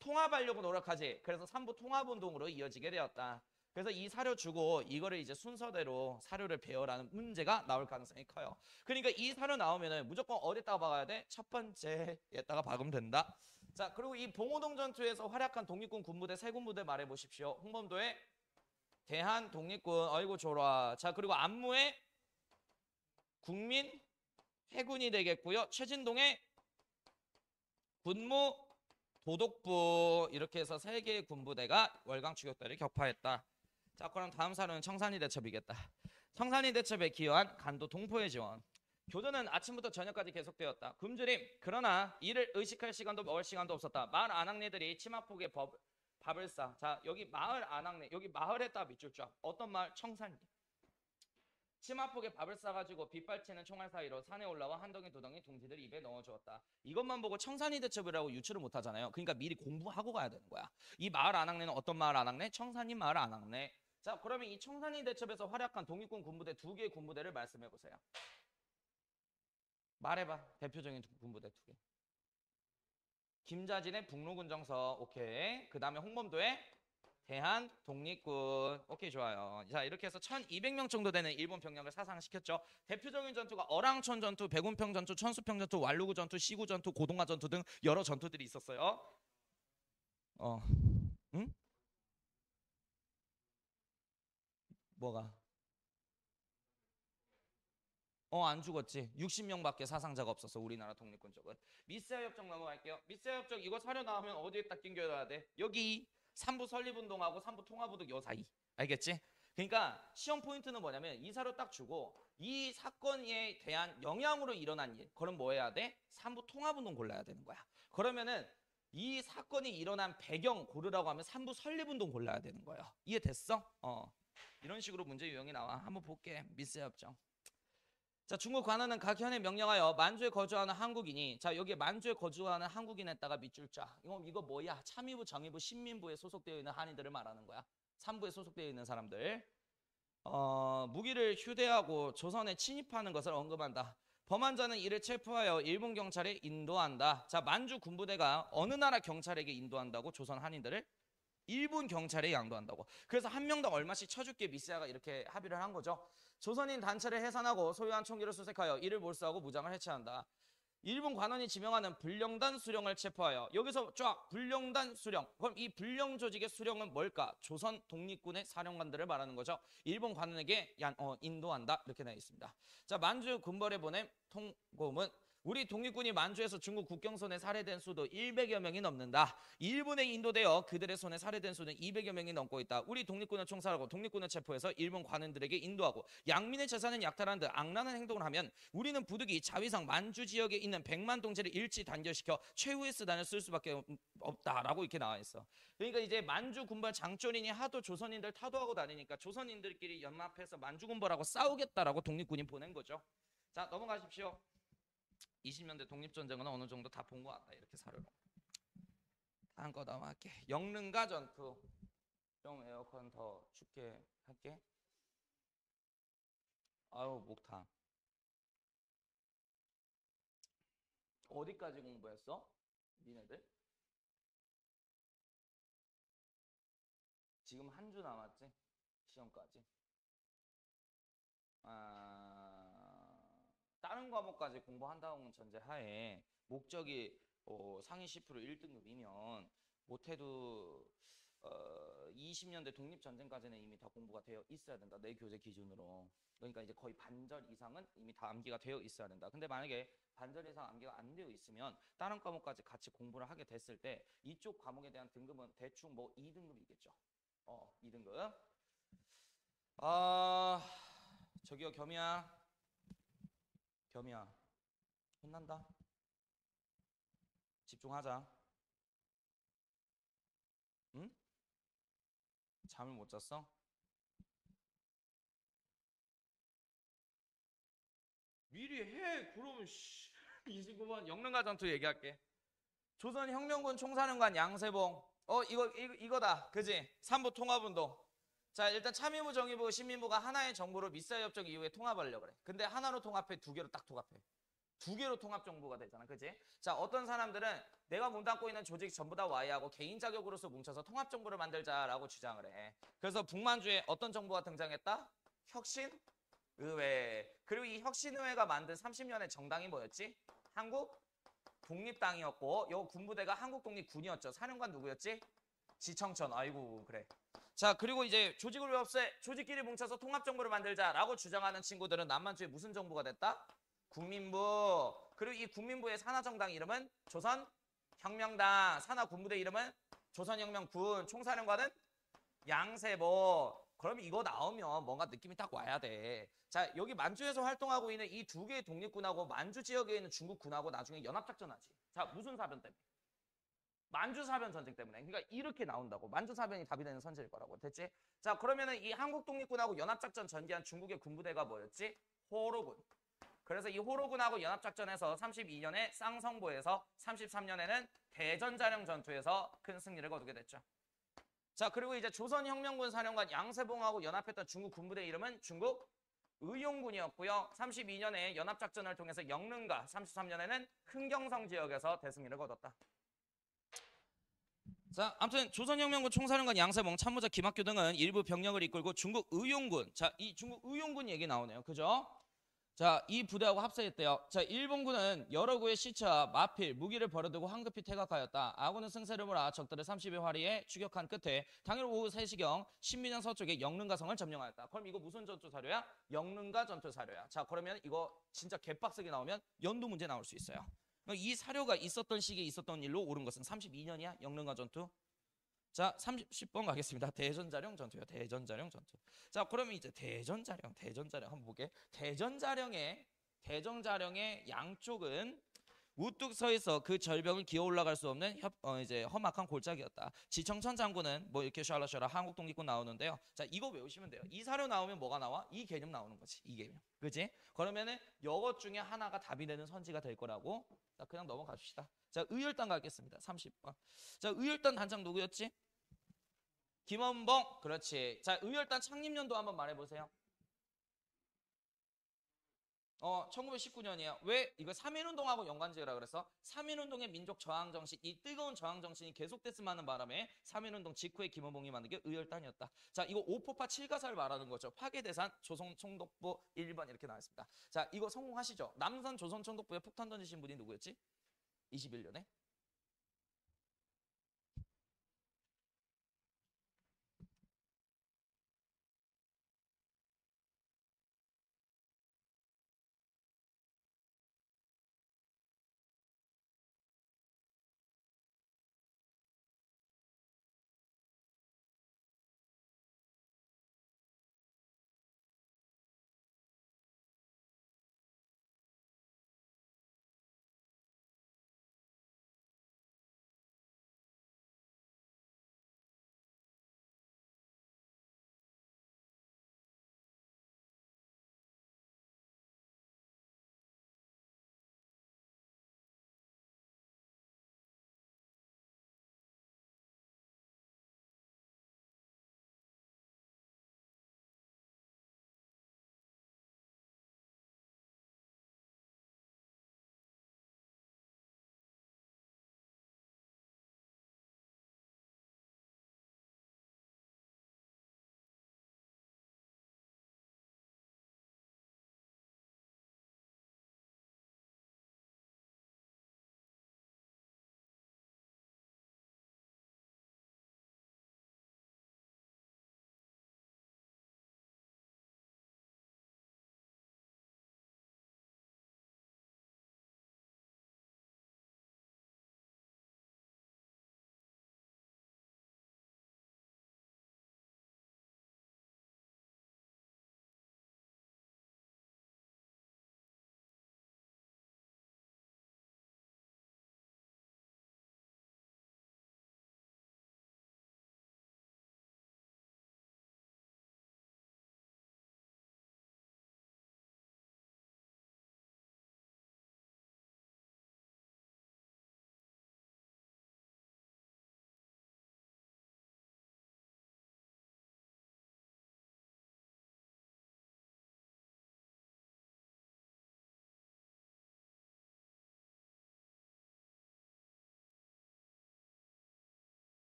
통합하려고 노력하지. 그래서 삼부 통합운동으로 이어지게 되었다. 그래서 이 사료 주고 이거를 이제 순서대로 사료를 배열하는 문제가 나올 가능성이 커요. 그러니까 이 사료 나오면은 무조건 어디다가 박아야 돼? 첫 번째에다가 박으면 된다. 자, 그리고 이 봉오동 전투에서 활약한 독립군 군부대 세 군부대 말해보십시오. 홍범도의 대한 독립군. 어이구 좋아. 자, 그리고 안무의 국민 해군이 되겠고요. 최진동의 군무 도독부. 이렇게 해서 세 개의 군부대가 월강 추격대를 격파했다. 자, 그럼 다음 사료는 청산리 대첩이겠다. 청산리 대첩에 기여한 간도 동포의 지원. 교전은 아침부터 저녁까지 계속되었다. 굶주림. 그러나 이를 의식할 시간도 먹을 시간도 없었다. 마을 아낙네들이 치마폭에 밥을 싸. 자, 여기 마을 아낙네. 여기 마을에다 밑줄 쫙. 어떤 마을? 청산리. 치마폭에 밥을 싸가지고 빗발치는 총알 사이로 산에 올라와 한 덩이 두 덩이 동지들 입에 넣어주었다. 이것만 보고 청산리 대첩이라고 유추를 못하잖아요. 그러니까 미리 공부하고 가야 되는 거야. 이 마을 아낙네는 어떤 마을 아낙네? 청산리 마을 아낙네. 자, 그러면 이 청산리 대첩에서 활약한 독립군 군부대 두 개의 군부대를 말씀해보세요. 말해봐. 대표적인 군부대 두 개. 김자진의 북로군정서. 오케이. 그 다음에 홍범도의 대한 독립군. 오케이, 좋아요. 자, 이렇게 해서 1200명 정도 되는 일본 병력을 사상시켰죠. 대표적인 전투가 어랑천 전투, 백운평 전투, 천수평 전투, 왈루구 전투, 시구 전투, 고동화 전투 등 여러 전투들이 있었어요. 응? 뭐가? 안 죽었지. 60명밖에 사상자가 없었어. 우리나라 독립군 쪽은. 미스야 협정 넘어갈게요. 미스야 협정 이거 사료 나오면 어디에 딱 끼겨야 돼? 여기. 삼부 설립운동하고 삼부 통합운동 요 사이. 알겠지? 그러니까 시험 포인트는 뭐냐면 이 사료 딱 주고 이 사건에 대한 영향으로 일어난 일. 그럼 뭐 해야 돼? 삼부 통합운동 골라야 되는 거야. 그러면은 이 사건이 일어난 배경 고르라고 하면 삼부 설립운동 골라야 되는 거예요. 이해됐어? 이런 식으로 문제 유형이 나와. 한번 볼게. 미스 협정. 자, 중국 관원은 각 현에 명령하여 만주에 거주하는 한국인이, 자, 여기 만주에 거주하는 한국인에다가 밑줄 쫙. 이거 뭐야? 참의부, 정의부, 신민부에 소속되어 있는 한인들을 말하는 거야. 삼부에 소속되어 있는 사람들. 무기를 휴대하고 조선에 침입하는 것을 언급한다. 범한 자는 이를 체포하여 일본 경찰에 인도한다. 자, 만주 군부대가 어느 나라 경찰에게 인도한다고? 조선 한인들을? 일본 경찰에 양도한다고. 그래서 한 명당 얼마씩 쳐줄게 미스야가 이렇게 합의를 한 거죠. 조선인 단체를 해산하고 소유한 총기를 수색하여 이를 몰수하고 무장을 해체한다. 일본 관원이 지명하는 불령단 수령을 체포하여, 여기서 쫙 불령단 수령. 그럼 이 불령 조직의 수령은 뭘까? 조선 독립군의 사령관들을 말하는 거죠. 일본 관원에게 인도한다. 이렇게 되어 있습니다. 자, 만주 군벌에 보낸 통고문. 우리 독립군이 만주에서 중국 국경선에 살해된 수도 100여 명이 넘는다. 일본에 인도되어 그들의 손에 살해된 수는 200여 명이 넘고 있다. 우리 독립군을 총살하고 독립군을 체포해서 일본 관원들에게 인도하고 양민의 재산을 약탈하는 등 악랄한 행동을 하면 우리는 부득이 자위상 만주 지역에 있는 100만 동지를 일치 단결시켜 최후의 수단을 쓸 수밖에 없다라고 이렇게 나와 있어. 그러니까 이제 만주 군벌 장조린이 하도 조선인들 타도하고 다니니까 조선인들끼리 연합해서 만주 군벌하고 싸우겠다라고 독립군이 보낸 거죠. 자, 넘어가십시오. 20년대 독립전쟁은 어느 정도 다 본 것 같다. 이렇게 사료로. 다음 거 넘어갈게. 영릉가 전투. 좀 에어컨 더 춥게 할게. 아유 목타. 어디까지 공부했어? 니네들? 지금 한 주 남았지? 시험까지. 다른 과목까지 공부한다는 전제하에 목적이 상위 10% 1등급이면 못해도 20년대 독립전쟁까지는 이미 다 공부가 되어 있어야 된다. 내 교재 기준으로. 그러니까 이제 거의 반절 이상은 이미 다 암기가 되어 있어야 된다. 근데 만약에 반절 이상 암기가 안 되어 있으면 다른 과목까지 같이 공부를 하게 됐을 때 이쪽 과목에 대한 등급은 대충 뭐 2등급이겠죠. 2등급. 저기요 겸이야. 겸이야. 혼난다. 집중하자. 응? 잠을 못 잤어? 미리 해. 그러면 29번 영릉가 전투 얘기할게. 조선혁명군 총사령관 양세봉. 이거다. 그지? 삼부 통합운동. 자, 일단 참여부 정의부 신민부가 하나의 정부로 미사협정 이후에 통합하려고 그래. 근데 하나로 통합해, 두 개로 딱 통합해. 두 개로 통합 정부가 되잖아. 그지? 자, 어떤 사람들은 내가 몸담고 있는 조직 전부 다 Y하고 개인 자격으로서 뭉쳐서 통합 정부를 만들자라고 주장을 해. 그래서 북만주에 어떤 정부가 등장했다? 혁신의회. 그리고 이 혁신의회가 만든 30년의 정당이 뭐였지? 한국 독립당이었고 요 군부대가 한국독립군이었죠. 사령관 누구였지? 지청천. 아이고 그래. 자, 그리고 이제 조직을 왜 없애? 조직끼리 뭉쳐서 통합정부를 만들자라고 주장하는 친구들은 남만주에 무슨 정부가 됐다? 국민부. 그리고 이 국민부의 산하정당 이름은 조선혁명당. 산하군부대 이름은 조선혁명군. 총사령관은 양세보. 그럼 이거 나오면 뭔가 느낌이 딱 와야 돼. 자, 여기 만주에서 활동하고 있는 이 두 개의 독립군하고 만주 지역에 있는 중국군하고 나중에 연합작전하지. 자, 무슨 사변 때문에? 만주사변 전쟁 때문에. 그러니까 이렇게 나온다고. 만주사변이 답이 되는 선제일 거라고. 됐지? 자, 그러면은 이 한국독립군하고 연합작전 전개한 중국의 군부대가 뭐였지? 호로군. 그래서 이 호로군하고 연합작전에서 32년에 쌍성보에서 33년에는 대전자령 전투에서 큰 승리를 거두게 됐죠. 자, 그리고 이제 조선혁명군 사령관 양세봉하고 연합했던 중국 군부대 이름은 중국 의용군이었고요. 32년에 연합작전을 통해서 영릉가, 33년에는 흥경성 지역에서 대승리를 거뒀다. 자, 아무튼 조선혁명군 총사령관 양세봉, 참모자 김학규 등은 일부 병력을 이끌고 중국 의용군. 자, 이 중국 의용군 얘기 나오네요. 그죠? 자, 이 부대하고 합세했대요. 자, 일본군은 여러 구의 시체와 마필, 무기를 버려두고 황급히 퇴각하였다. 아군은 승세를 몰아 적들을 30여 화리에 추격한 끝에 당일 오후 3시경 신민영 서쪽의 영릉가성을 점령하였다. 그럼 이거 무슨 전투 사료야? 영릉가 전투 사료야. 자, 그러면 이거 진짜 개빡세게 나오면 연도 문제 나올 수 있어요. 이 사료가 있었던 시기에 있었던 일로 옳은 것은 32년이야. 영릉가 전투. 자, 30번 가겠습니다. 대전자령 전투요. 대전자령 전투. 자, 그러면 이제 대전자령 한번 볼게. 대전자령의 양쪽은 우뚝 서 있어 그 절벽을 기어 올라갈 수 없는 이제 험악한 골짜기였다. 지청천 장군은 뭐 이렇게 샬라샬라 한국 독립군 나오는데요. 자, 이거 외우시면 돼요. 이 사료 나오면 뭐가 나와? 이 개념 나오는 거지. 이 개념. 그지? 그러면은 이것 중에 하나가 답이 되는 선지가 될 거라고. 자, 그냥 넘어가십시다. 자, 의열단 가겠습니다. 30번. 자, 의열단 단장 누구였지? 김원봉. 그렇지. 자, 의열단 창립연도 한번 말해보세요. 1919년이에요. 왜? 이거 3.1운동하고 연관지으라 그래서 3.1운동의 민족 저항정신, 이 뜨거운 저항정신이 계속됐으면 하는 바람에 3.1운동 직후에 김원봉이 만든 게 의열단이었다. 자, 이거 5포파 7가사를 말하는 거죠. 파괴대산 조선총독부 1번 이렇게 나왔습니다. 자, 이거 성공하시죠? 남산 조선총독부에 폭탄 던지신 분이 누구였지? 21년에